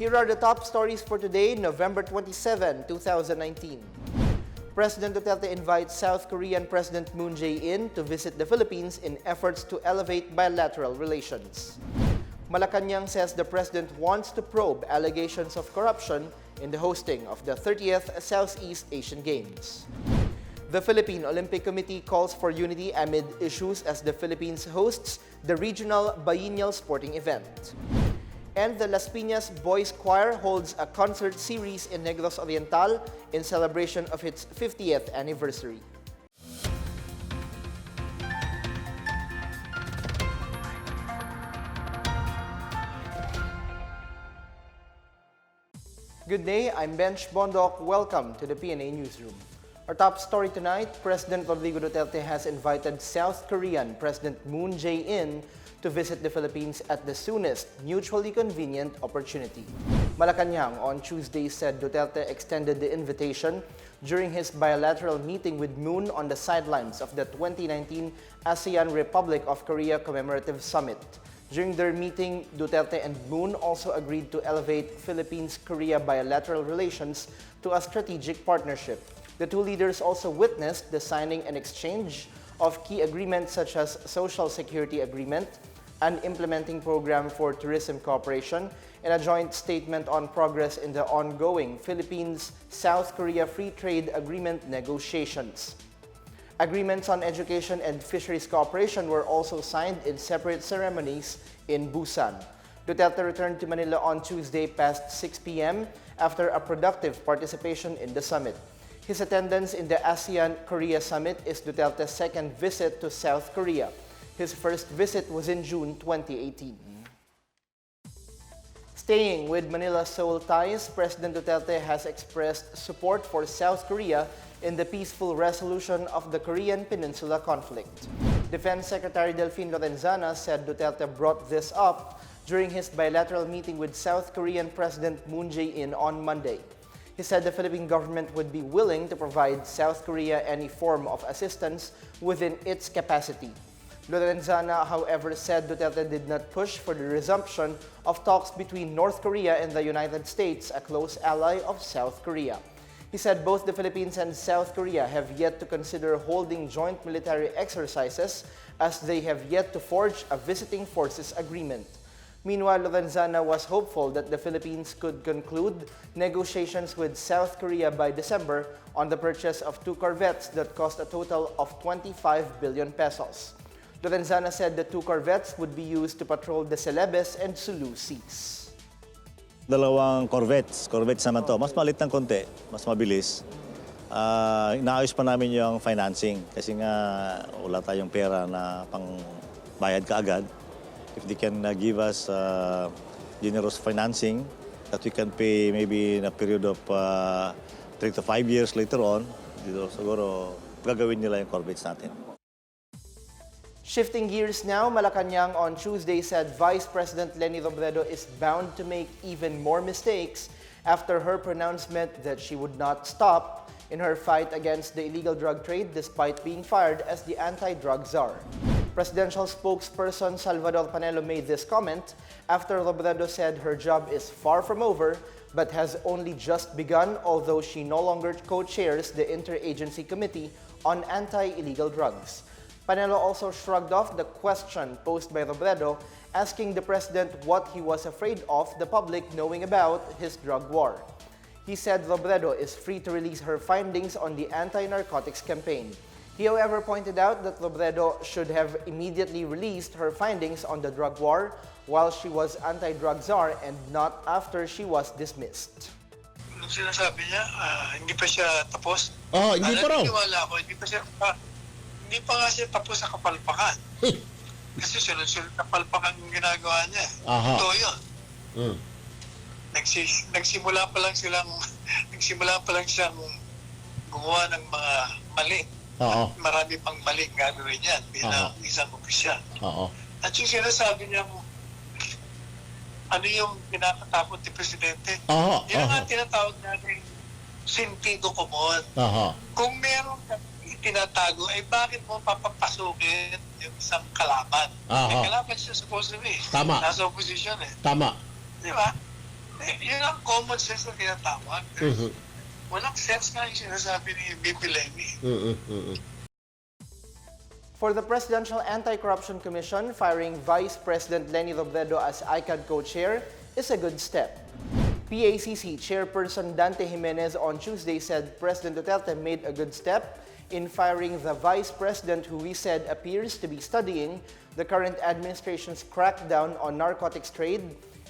Here are the top stories for today, November 27, 2019. President Duterte invites South Korean President Moon Jae-in to visit the Philippines in efforts to elevate bilateral relations. Malacanang says the president wants to probe allegations of corruption in the hosting of the 30th Southeast Asian Games. The Philippine Olympic Committee calls for unity amid issues as the Philippines hosts the regional biennial sporting event. And the Las Piñas Boys Choir holds a concert series in Negros Oriental in celebration of its 50th anniversary. Good day, I'm Bench Bondok. Welcome to the PNA Newsroom. Our top story tonight, President Rodrigo Duterte has invited South Korean President Moon Jae-in to visit the Philippines at the soonest mutually convenient opportunity. Malacanang on Tuesday said Duterte extended the invitation during his bilateral meeting with Moon on the sidelines of the 2019 ASEAN Republic of Korea Commemorative Summit. During their meeting, Duterte and Moon also agreed to elevate Philippines-Korea bilateral relations to a strategic partnership. The two leaders also witnessed the signing and exchange of key agreements such as Social Security Agreement, an implementing program for tourism cooperation, and a joint statement on progress in the ongoing Philippines-South Korea Free Trade Agreement negotiations. Agreements on education and fisheries cooperation were also signed in separate ceremonies in Busan. Duterte returned to Manila on Tuesday past 6 p.m. after a productive participation in the summit. His attendance in the ASEAN-Korea Summit is Duterte's second visit to South Korea. His first visit was in June 2018. Staying with Manila-Seoul ties, President Duterte has expressed support for South Korea in the peaceful resolution of the Korean Peninsula conflict. Defense Secretary Delfin Lorenzana said Duterte brought this up during his bilateral meeting with South Korean President Moon Jae-in on Monday. He said the Philippine government would be willing to provide South Korea any form of assistance within its capacity. Lorenzana, however, said Duterte did not push for the resumption of talks between North Korea and the United States, a close ally of South Korea. He said both the Philippines and South Korea have yet to consider holding joint military exercises as they have yet to forge a visiting forces agreement. Meanwhile, Lorenzana was hopeful that the Philippines could conclude negotiations with South Korea by December on the purchase of 2 corvettes that cost a total of 25 billion pesos. Lorenzana said the 2 corvettes would be used to patrol the Celebes and Sulu seas. Dalawang corvettes naman to. Mas malit ng konti, mas mabilis. Inaayos pa namin yung financing kasi nga wala tayong pera na pang bayad kaagad. If they can give us generous financing that we can pay maybe in a period of 3 to 5 years later on, siguro gagawin nila yung corvettes natin. Shifting gears now, Malacanang on Tuesday said Vice President Leni Robredo is bound to make even more mistakes after her pronouncement that she would not stop in her fight against the illegal drug trade despite being fired as the anti-drug czar. Presidential spokesperson Salvador Panelo made this comment after Robredo said her job is far from over but has only just begun, although she no longer co-chairs the Interagency Committee on Anti-Illegal Drugs. Panelo also shrugged off the question posed by Robredo, asking the president what he was afraid of the public knowing about his drug war. He said Robredo is free to release her findings on the anti-narcotics campaign. He, however, pointed out that Robredo should have immediately released her findings on the drug war while she was anti-drug czar and not after she was dismissed. Nung sinasabi niya, hindi pa siya tapos. Hindi pa raw. Naniniwala ako, hindi pa nga siya tapos sa kapalpakan. Kasi sunod-sunod na palpakan yung ginagawa niya. Ito yun. Nagsimula pa lang siyang gumawa ng mga mali. Marami pang maling gagawin yan bilang isang opisyal. At yung sinasabi niya, ano yung pinakatakot ni Presidente? Yan ang tinatawag natin sentido común. Kung meron tinatago, ay bakit mo papapasukin yung isang kalaban? May kalaban siya supposed to be. Tama. Nasa oposisyon eh. Tama. Di ba? Yun ang common sense na tinatawag. Walang sense nga yung sinasabi ni BP Lenny. For the Presidential Anti-Corruption Commission, firing Vice President Leni Robredo as ICAD co-chair is a good step. PACC Chairperson Dante Jimenez on Tuesday said President Duterte made a good step in firing the Vice President who he said appears to be studying the current administration's crackdown on narcotics trade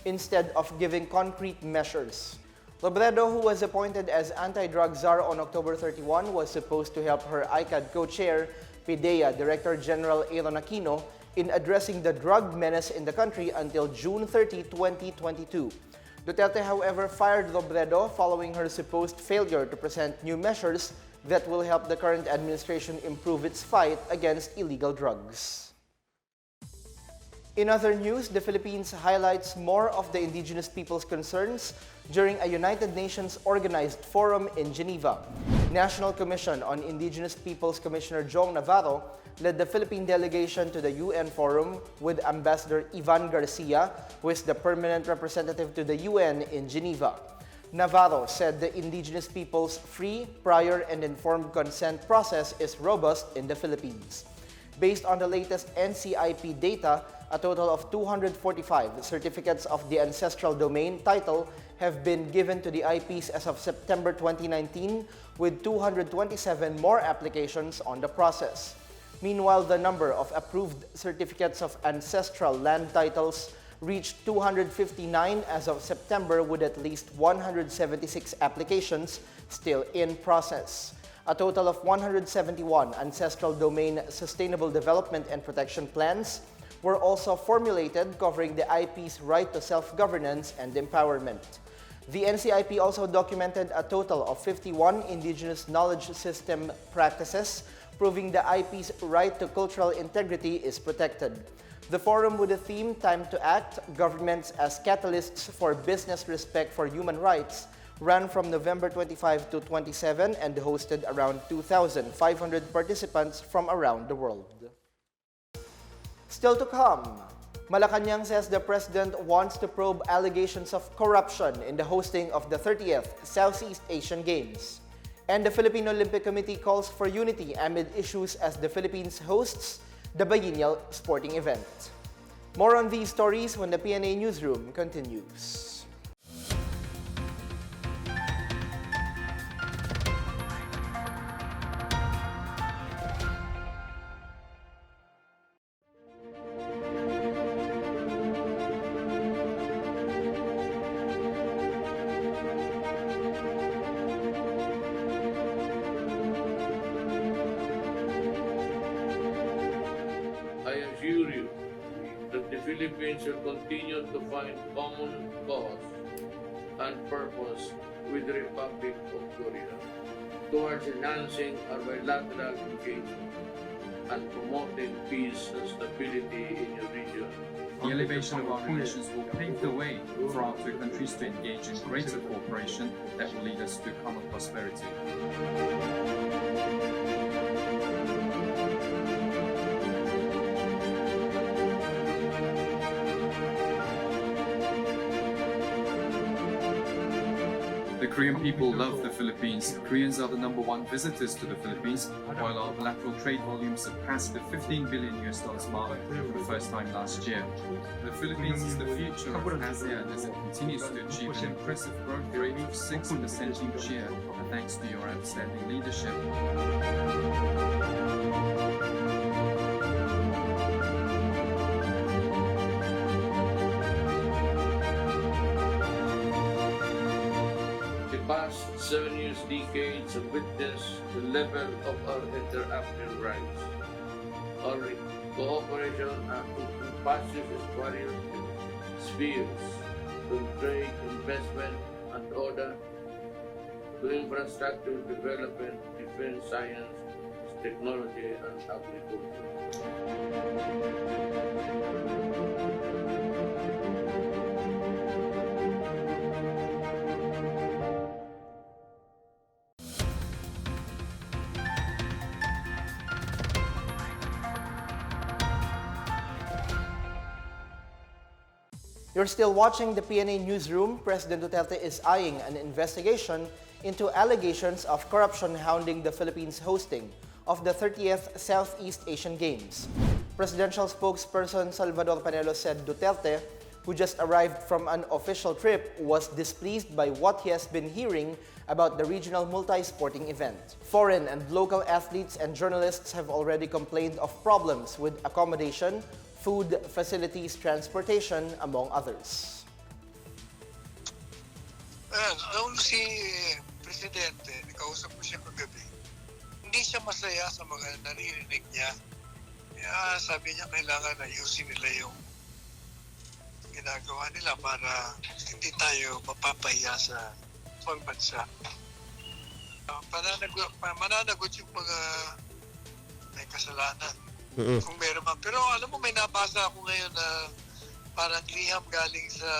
instead of giving concrete measures. Robredo, who was appointed as anti-drug czar on October 31, was supposed to help her ICAD co-chair, PDEA Director General Aaron Aquino, in addressing the drug menace in the country until June 30, 2022. Duterte, however, fired Robredo following her supposed failure to present new measures that will help the current administration improve its fight against illegal drugs. In other news, the Philippines highlights more of the indigenous people's concerns during a United Nations organized forum in Geneva. National Commission on Indigenous Peoples Commissioner Jong Navarro led the Philippine delegation to the UN forum with Ambassador Ivan Garcia, who is the permanent representative to the UN in Geneva. Navarro said the indigenous people's free, prior, and informed consent process is robust in the Philippines. Based on the latest NCIP data, a total of 245 certificates of the ancestral domain title have been given to the IPs as of September 2019, with 227 more applications on the process. Meanwhile, the number of approved certificates of ancestral land titles reached 259 as of September, with at least 176 applications still in process. A total of 171 ancestral domain sustainable development and protection plans were also formulated, covering the IP's right to self-governance and empowerment. The NCIP also documented a total of 51 indigenous knowledge system practices, proving the IP's right to cultural integrity is protected. The forum, with the theme Time to Act, Governments as Catalysts for Business Respect for Human Rights, ran from November 25 to 27 and hosted around 2,500 participants from around the world. Still to come, Malacanang says the president wants to probe allegations of corruption in the hosting of the 30th Southeast Asian Games. And the Philippine Olympic Committee calls for unity amid issues as the Philippines hosts the biennial sporting event. More on these stories when the PNA Newsroom continues. I assure you that the Philippines will continue to find common cause and purpose with the Republic of Korea towards enhancing our bilateral engagement and promoting peace and stability in the region. The elevation of our relations will pave the way for our two countries to engage in greater cooperation that will lead us to common prosperity. The Korean people love the Philippines. Koreans are the #1 visitors to the Philippines, while our bilateral trade volumes surpassed the $15 billion mark for the first time last year. The Philippines is the future of ASEAN as it continues to achieve an impressive growth rate of 6% each year, thanks to your outstanding leadership. The past 7 years, decades have witnessed the level of our interactive rights. Our cooperation encompasses various spheres, from trade, investment, and order, to infrastructure development, defense, science, technology, and agriculture. You're still watching the PNA Newsroom. President Duterte is eyeing an investigation into allegations of corruption hounding the Philippines' hosting of the 30th Southeast Asian Games. Presidential spokesperson Salvador Panelo said Duterte, who just arrived from an official trip, was displeased by what he has been hearing about the regional multi-sporting event. Foreign and local athletes and journalists have already complained of problems with accommodation, food, facilities, transportation, among others. Noong si Presidente, nakausap ko siya kagabi, hindi siya masaya sa mga naririnig niya. Kaya sabi niya kailangan ayusin nila yung ginagawa nila para hindi tayo mapapahiya sa pagbansa. Mananagot yung mga may kasalanan. Kung meron man. Pero alam mo, may nabasa ako ngayon na parang liham galing sa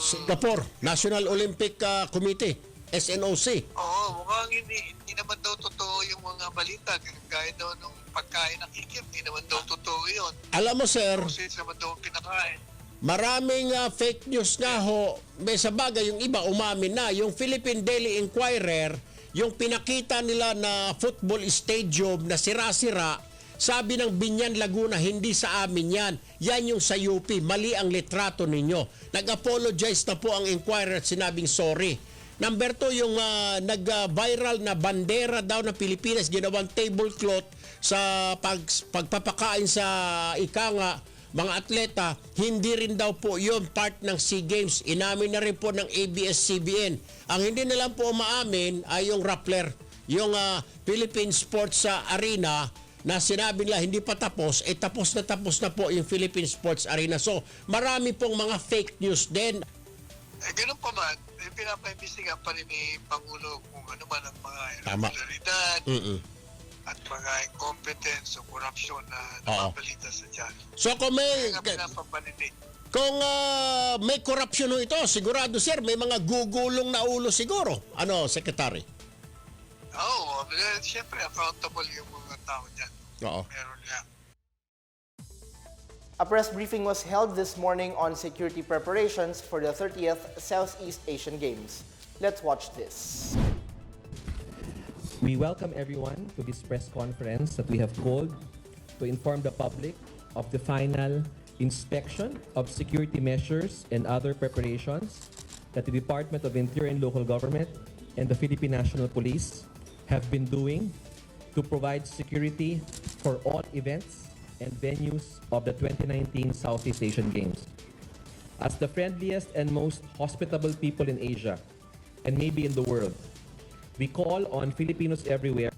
Singapore National Olympic Committee, SNOC. Oo, mukhang hindi naman daw totoo yung mga balita. Gaya daw nung pagkain ng ikim, hindi naman daw totoo yun. Alam mo, sir, Process naman daw pinakain. maraming fake news nga ho. May sa bagay, yung iba umamin na. Yung Philippine Daily Inquirer, yung pinakita nila na football stadium na sira-sira, sabi ng Binyan Laguna, hindi sa amin yan. Yan yung sa UP. Mali ang litrato ninyo. Nag-apologize na po ang Inquirer at sinabing sorry. Number 2, yung nag-viral na bandera daw ng Pilipinas, ginawang tablecloth sa pagpapakain sa ikanga mga atleta, hindi rin daw po yun part ng SEA Games. Inamin na rin po ng ABS-CBN. Ang hindi na lang po umaamin ay yung Rappler, yung Philippine Sports Arena na sinabi nila hindi pa tapos, tapos na po yung Philippine Sports Arena. So, marami pong mga fake news din. Ganun pa man, pinapaimbestigan pa rin ni Pangulo kung ano man ang mga Tama. irregularidad at mga incompetence o corruption na napabalita sa dyan. So, kung may... Kaya nga pinapabalitin. Kung may korupsyon ito, sigurado sir, may mga gugulong na ulo siguro. Ano, Secretary? Oo, siyempre accountable yung mga tao dyan. Oo. Meron nga. A press briefing was held this morning on security preparations for the 30th Southeast Asian Games. Let's watch this. We welcome everyone to this press conference that we have called to inform the public of the final inspection of security measures and other preparations that the Department of Interior and Local Government and the Philippine National Police have been doing to provide security for all events and venues of the 2019 Southeast Asian Games. As the friendliest and most hospitable people in Asia, and maybe in the world, we call on Filipinos everywhere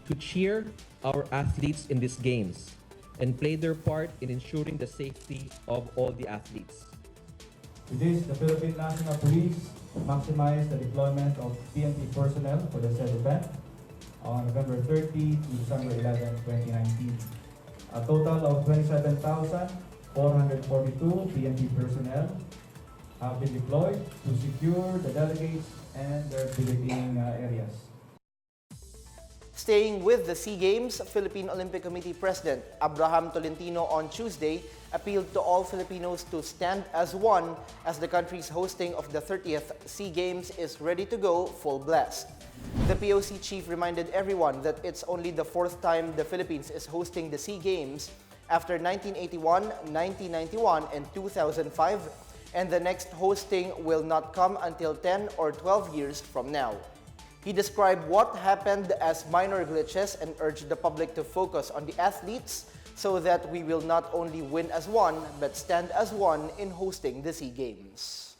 to cheer our athletes in these games and play their part in ensuring the safety of all the athletes. With this, the Philippine National Police maximized the deployment of PNP personnel for the said event on November 30 to December 11, 2019. A total of 27,442 PNP personnel have been deployed to secure the delegates and their billeting areas. Staying with the SEA Games, Philippine Olympic Committee President Abraham Tolentino on Tuesday appealed to all Filipinos to stand as one as the country's hosting of the 30th SEA Games is ready to go full blast. The POC chief reminded everyone that it's only the 4th time the Philippines is hosting the SEA Games after 1981, 1991, and 2005, and the next hosting will not come until 10 or 12 years from now. He described what happened as minor glitches and urged the public to focus on the athletes so that we will not only win as one, but stand as one in hosting the SEA Games.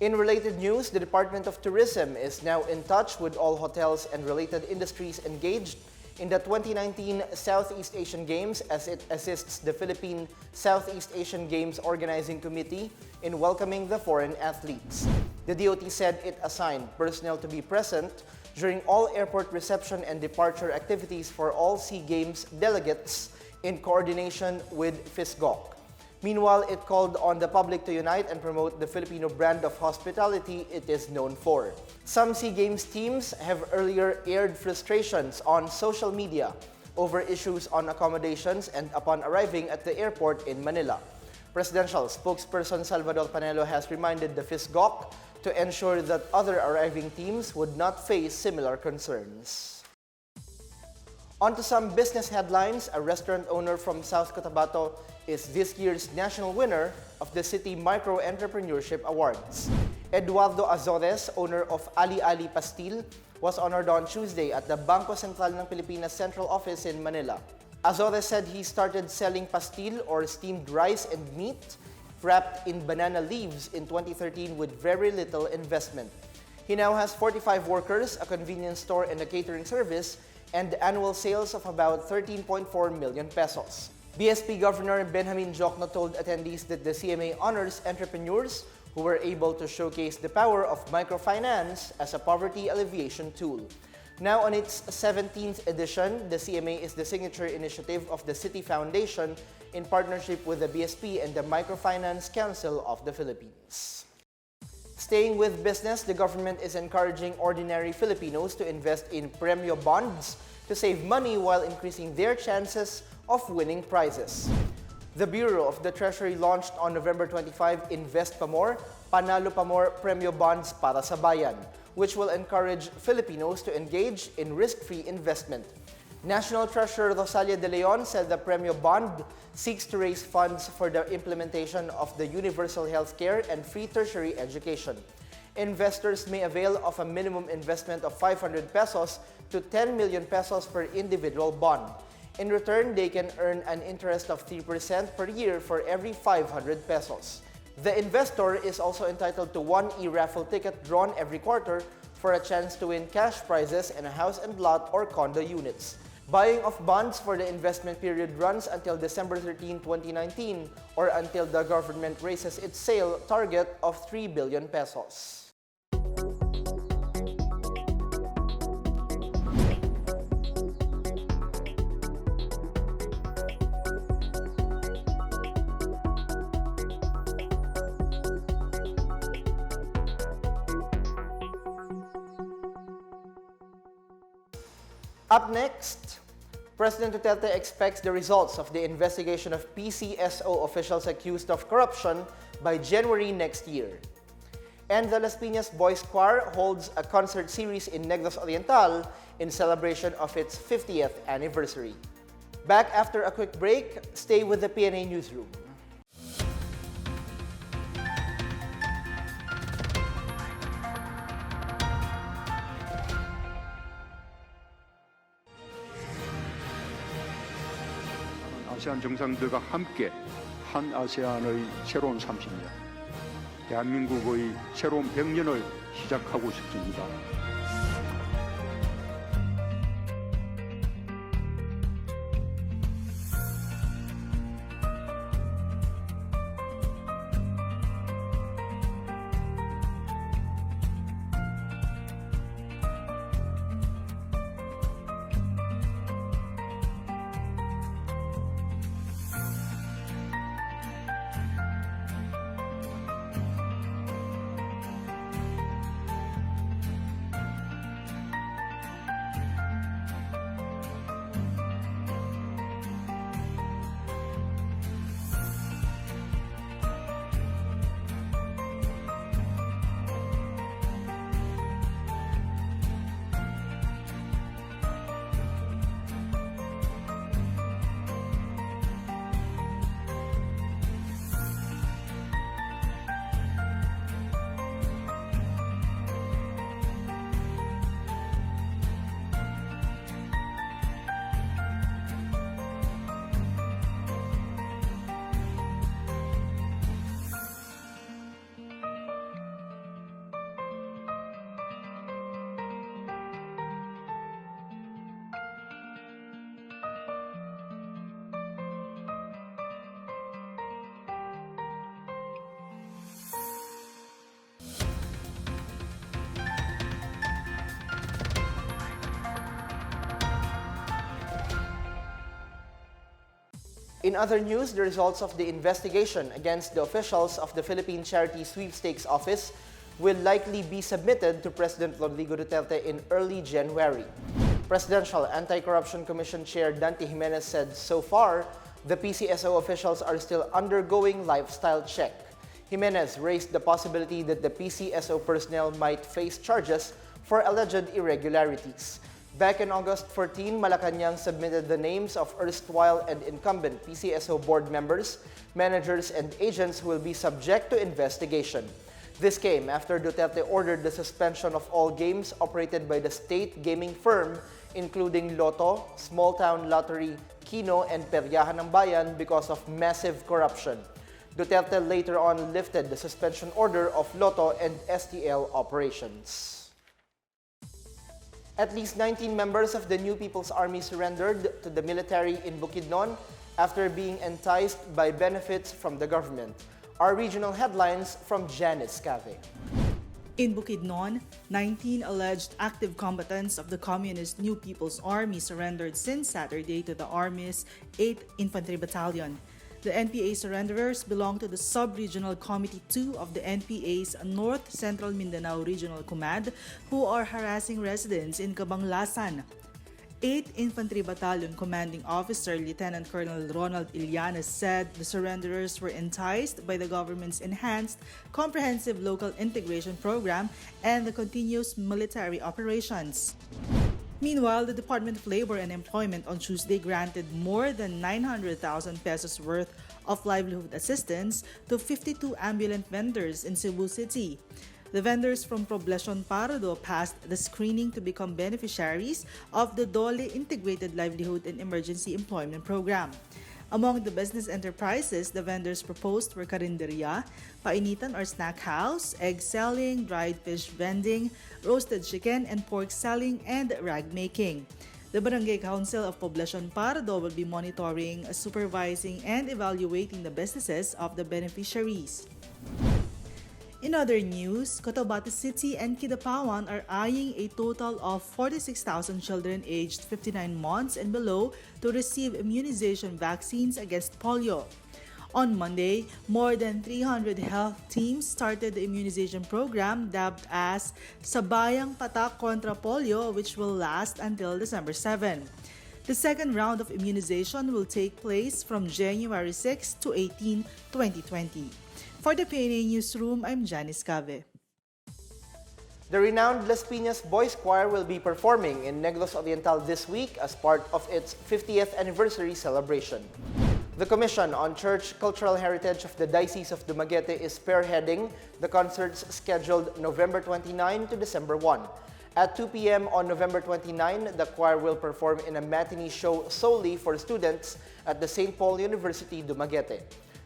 In related news, the Department of Tourism is now in touch with all hotels and related industries engaged in the 2019 Southeast Asian Games as it assists the Philippine Southeast Asian Games Organizing Committee in welcoming the foreign athletes. The DOT said it assigned personnel to be present during all airport reception and departure activities for all SEA Games delegates in coordination with FISGOC. Meanwhile, it called on the public to unite and promote the Filipino brand of hospitality it is known for. Some SEA Games teams have earlier aired frustrations on social media over issues on accommodations and upon arriving at the airport in Manila. Presidential spokesperson Salvador Panelo has reminded the FISGOC to ensure that other arriving teams would not face similar concerns. On to some business headlines. A restaurant owner from South Cotabato is this year's national winner of the City Micro Entrepreneurship Awards. Eduardo Azores, owner of Ali Ali Pastil, was honored on Tuesday at the Bangko Sentral ng Pilipinas Central Office in Manila. Azores said he started selling pastil or steamed rice and meat wrapped in banana leaves in 2013 with very little investment. He now has 45 workers, a convenience store and a catering service, and annual sales of about 13.4 million pesos. BSP Governor Benjamin Jocno told attendees that the CMA honors entrepreneurs who were able to showcase the power of microfinance as a poverty alleviation tool. Now on its 17th edition, the CMA is the signature initiative of the City Foundation in partnership with the BSP and the Microfinance Council of the Philippines. Staying with business, the government is encouraging ordinary Filipinos to invest in premio bonds to save money while increasing their chances of winning prizes. The Bureau of the Treasury launched on November 25 Invest Pa More, Panalo Pa More Premio Bonds para sa Bayan, which will encourage Filipinos to engage in risk-free investment. National Treasurer Rosalia De Leon said the Premio Bond seeks to raise funds for the implementation of the universal health care and free tertiary education. Investors may avail of a minimum investment of 500 pesos to 10 million pesos per individual bond. In return, they can earn an interest of 3% per year for every 500 pesos. The investor is also entitled to one e-raffle ticket drawn every quarter for a chance to win cash prizes and a house and lot or condo units. Buying of bonds for the investment period runs until December 13, 2019 or until the government raises its sale target of 3 billion pesos. Up next, President Duterte expects the results of the investigation of PCSO officials accused of corruption by January next year. And the Las Piñas Boys Choir holds a concert series in Negros Oriental in celebration of its 50th anniversary. Back after a quick break, stay with the PNA Newsroom. 아세안 정상들과 함께 한 아세안의 새로운 30년, 대한민국의 새로운 100년을 시작하고 싶습니다. In other news, the results of the investigation against the officials of the Philippine Charity Sweepstakes Office will likely be submitted to President Rodrigo Duterte in early January. Presidential Anti-Corruption Commission Chair Dante Jimenez said so far, The PCSO officials are still undergoing lifestyle check. Jimenez raised the possibility that the PCSO personnel might face charges for alleged irregularities. Back in August 14, Malacanang submitted the names of erstwhile and incumbent PCSO board members, managers, and agents who will be subject to investigation. This came after Duterte ordered the suspension of all games operated by the state gaming firm, including Lotto, Small Town Lottery, Kino, and Peryahan ng Bayan because of massive corruption. Duterte later on lifted the suspension order of Lotto and STL operations. At least 19 members of the New People's Army surrendered to the military in Bukidnon after being enticed by benefits from the government. Our regional headlines from Janice Cave. In Bukidnon, 19 alleged active combatants of the Communist New People's Army surrendered since Saturday to the Army's 8th Infantry Battalion. The NPA surrenderers belong to the Sub-Regional Committee 2 of the NPA's North Central Mindanao Regional Command, who are harassing residents in Cabanglasan. 8th Infantry Battalion Commanding Officer Lieutenant Colonel Ronald Ilianes said the surrenderers were enticed by the government's enhanced comprehensive local integration program and the continuous military operations. Meanwhile, the Department of Labor and Employment on Tuesday granted more than 900,000 pesos worth of livelihood assistance to 52 ambulant vendors in Cebu City. The vendors from Poblacion Pardo passed the screening to become beneficiaries of the DOLE Integrated Livelihood and Emergency Employment Program. Among the business enterprises the vendors proposed were karinderya, painitan or snack house, egg selling, dried fish vending, roasted chicken and pork selling, and rag making. The Barangay Council of Poblacion Pardo will be monitoring, supervising, and evaluating the businesses of the beneficiaries. In other news, Cotabato City and Kidapawan are eyeing a total of 46,000 children aged 59 months and below to receive immunization vaccines against polio. On Monday, more than 300 health teams started the immunization program dubbed as Sabayang Patak Kontra Polio, which will last until December 7. The second round of immunization will take place from January 6 to 18, 2020. For the PNA Newsroom, I'm Janice Cave. The renowned Las Piñas Boys Choir will be performing in Negros Oriental this week as part of its 50th anniversary celebration. The Commission on Church Cultural Heritage of the Diocese of Dumaguete is spearheading the concerts scheduled November 29 to December 1. At 2 p.m. on November 29, the choir will perform in a matinee show solely for students at the St. Paul University, Dumaguete.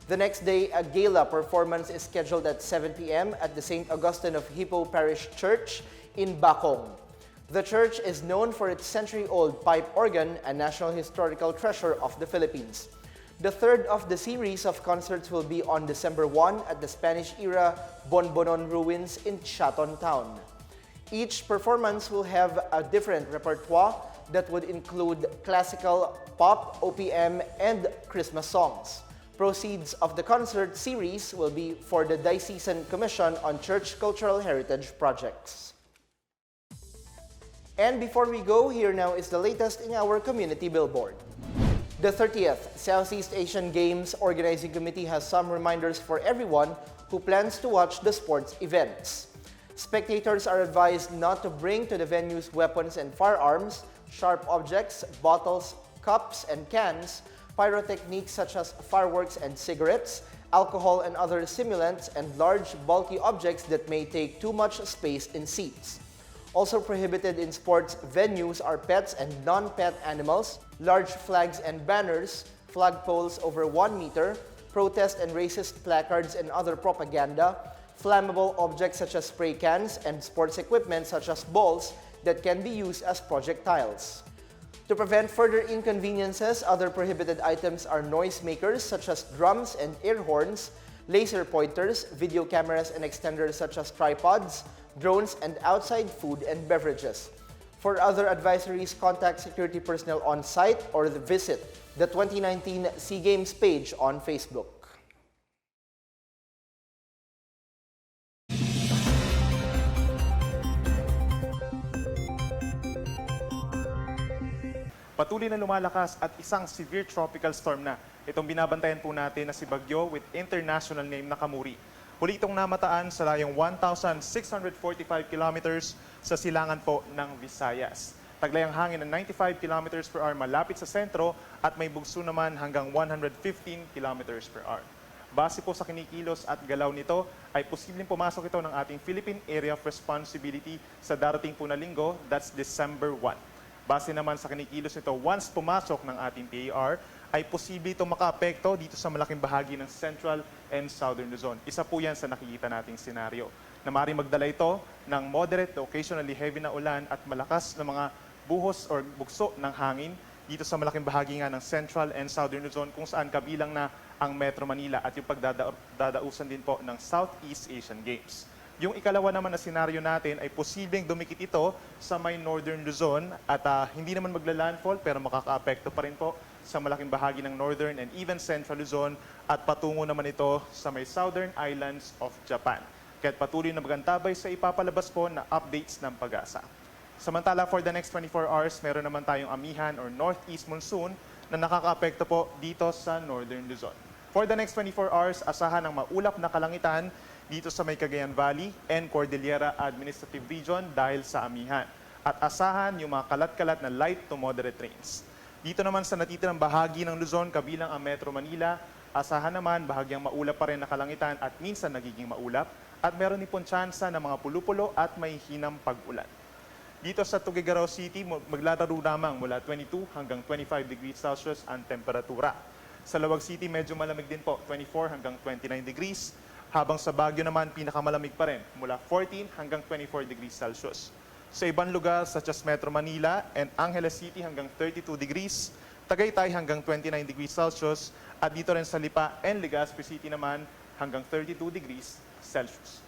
The next day, a gala performance is scheduled at 7 p.m. at the St. Augustine of Hippo Parish Church in Bacong. The church is known for its century-old pipe organ, a national historical treasure of the Philippines. The third of the series of concerts will be on December 1 at the Spanish-era Bonbonon ruins in Chaton Town. Each performance will have a different repertoire that would include classical, pop, OPM, and Christmas songs. Proceeds of the concert series will be for the Diocesan Commission on Church Cultural Heritage Projects. And before we go, here now is the latest in our community billboard. The 30th Southeast Asian Games Organizing Committee has some reminders for everyone who plans to watch the sports events. Spectators are advised not to bring to the venues weapons and firearms, sharp objects, bottles, cups, and cans, pyrotechniques such as fireworks and cigarettes, alcohol and other stimulants, and large, bulky objects that may take too much space in seats. Also prohibited in sports venues are pets and non-pet animals, large flags and banners, flagpoles over 1 meter, protest and racist placards and other propaganda, flammable objects such as spray cans, and sports equipment such as balls that can be used as projectiles. To prevent further inconveniences, other prohibited items are noisemakers such as drums and air horns, laser pointers, video cameras and extenders such as tripods, drones, and outside food and beverages. For other advisories, contact security personnel on site or visit the 2019 SEA Games page on Facebook. patuloy na lumalakas at isang severe tropical storm na. Itong binabantayan po natin na si Bagyo with international name na Kamuri. Huli itong namataan sa layong 1,645 kilometers sa silangan po ng Visayas. Taglay ang hangin ng 95 kilometers per hour malapit sa sentro at may bugso naman hanggang 115 kilometers per hour. Base po sa kinikilos at galaw nito, ay posibleng pumasok ito ng ating Philippine Area of Responsibility sa darating po na linggo, that's December 1. Base naman sa kinikilos nito, once pumasok ng ating PAR, ay posible itong makaapekto dito sa malaking bahagi ng Central and Southern Luzon. Isa po yan sa nakikita nating senaryo, na maaaring magdala ito ng moderate to occasionally heavy na ulan at malakas na mga buhos or bugso ng hangin dito sa malaking bahagi nga ng Central and Southern Luzon kung saan kabilang na ang Metro Manila at yung pagdadausan din po ng Southeast Asian Games. Yung ikalawa naman na senaryo natin ay posibleng dumikit ito sa may Northern Luzon at hindi naman magla-landfall pero makakaapekto pa rin po sa malaking bahagi ng Northern and even Central Luzon at patungo naman ito sa may Southern Islands of Japan. Kaya't patuloy na magantabay sa ipapalabas po na updates ng pag-asa. Samantala, for the next 24 hours, meron naman tayong amihan or northeast monsoon na nakakaapekto po dito sa Northern Luzon. For the next 24 hours, asahan ang maulap na kalangitan dito sa may Cagayan Valley and Cordillera Administrative Region dahil sa amihan. At asahan yung mga kalat-kalat na light to moderate rains. Dito naman sa natitirang bahagi ng Luzon, kabilang ang Metro Manila, asahan naman bahagyang maulap pa rin na kalangitan at minsan nagiging maulap at meron din pong tsansa ng mga pulo-pulo at may hinang pag-ulan. Dito sa Tuguegarao City, maglalaro lamang mula 22 hanggang 25 degrees Celsius ang temperatura. Sa Lawag City, medyo malamig din po, 24 hanggang 29 degrees. Habang sa Baguio naman, pinakamalamig pa rin, mula 14 hanggang 24 degrees Celsius. Sa ibang lugar, such as Metro Manila and Angeles City hanggang 32 degrees, Tagaytay hanggang 29 degrees Celsius, at dito rin sa Lipa and Legazpi City naman hanggang 32 degrees Celsius.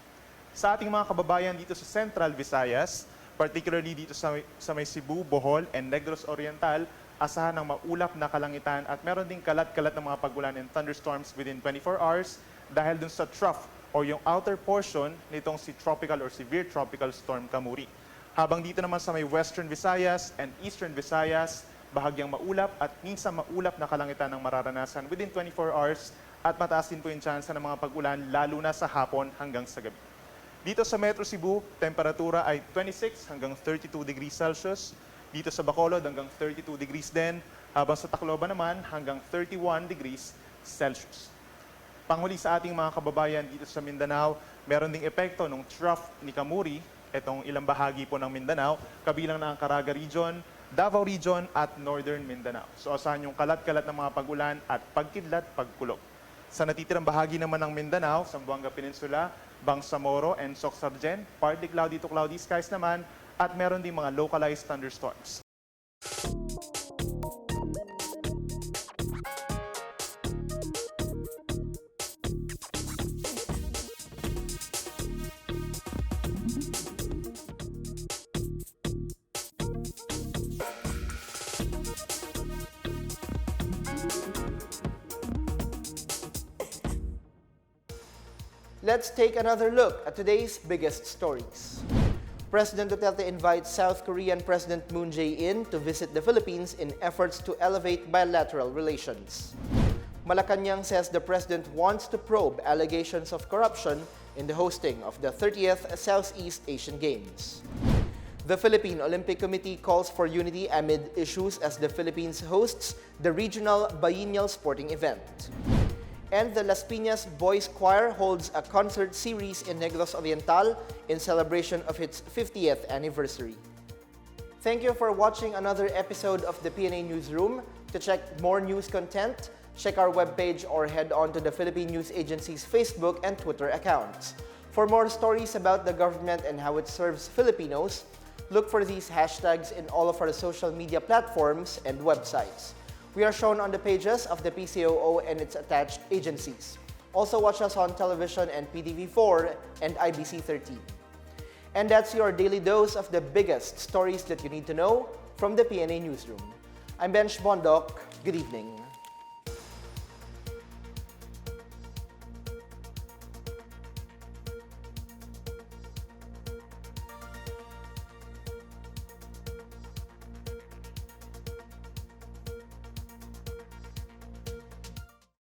Sa ating mga kababayan dito sa Central Visayas, particularly dito sa may Cebu, Bohol, and Negros Oriental, asahan ng maulap na kalangitan at meron ding kalat-kalat ng mga pagulan and thunderstorms within 24 hours dahil dun sa trough o yung outer portion nitong si tropical or severe tropical storm Kamuri. Habang dito naman sa may Western Visayas and Eastern Visayas, bahagyang maulap at minsan maulap na kalangitan ng mararanasan within 24 hours at mataas din po yung tsansa ng mga pagulan lalo na sa hapon hanggang sa gabi. Dito sa Metro Cebu, temperatura ay 26 hanggang 32 degrees Celsius. Dito sa Bacolod hanggang 32 degrees din. Habang sa Tacloban naman hanggang 31 degrees Celsius. Panghuli sa ating mga kababayan dito sa Mindanao, meron ding epekto ng trough ni Kamuri, itong ilang bahagi po ng Mindanao, kabilang na ang Caraga Region, Davao Region at Northern Mindanao. So asahan yung kalat-kalat ng mga pag-ulan at pagkidlat, pagkulog. Sa natitirang bahagi naman ng Mindanao, Zamboanga Peninsula, Bangsamoro and Socsargen, partly cloudy to cloudy skies naman at meron din mga localized thunderstorms. Let's take another look at today's biggest stories. President Duterte invites South Korean President Moon Jae-in to visit the Philippines in efforts to elevate bilateral relations. Malacanang says the president wants to probe allegations of corruption in the hosting of the 30th Southeast Asian Games. The Philippine Olympic Committee calls for unity amid issues as the Philippines hosts the regional biennial sporting event. And the Las Piñas Boys Choir holds a concert series in Negros Oriental in celebration of its 50th anniversary. Thank you for watching another episode of the PNA Newsroom. To check more news content, check our webpage or head on to the Philippine News Agency's Facebook and Twitter accounts. For more stories about the government and how it serves Filipinos, look for these hashtags in all of our social media platforms and websites. We are shown on the pages of the PCOO and its attached agencies. Also watch us on television and PTV4 and IBC 13. And that's your daily dose of the biggest stories that you need to know from the PNA Newsroom. I'm Bench Bondok. Good evening.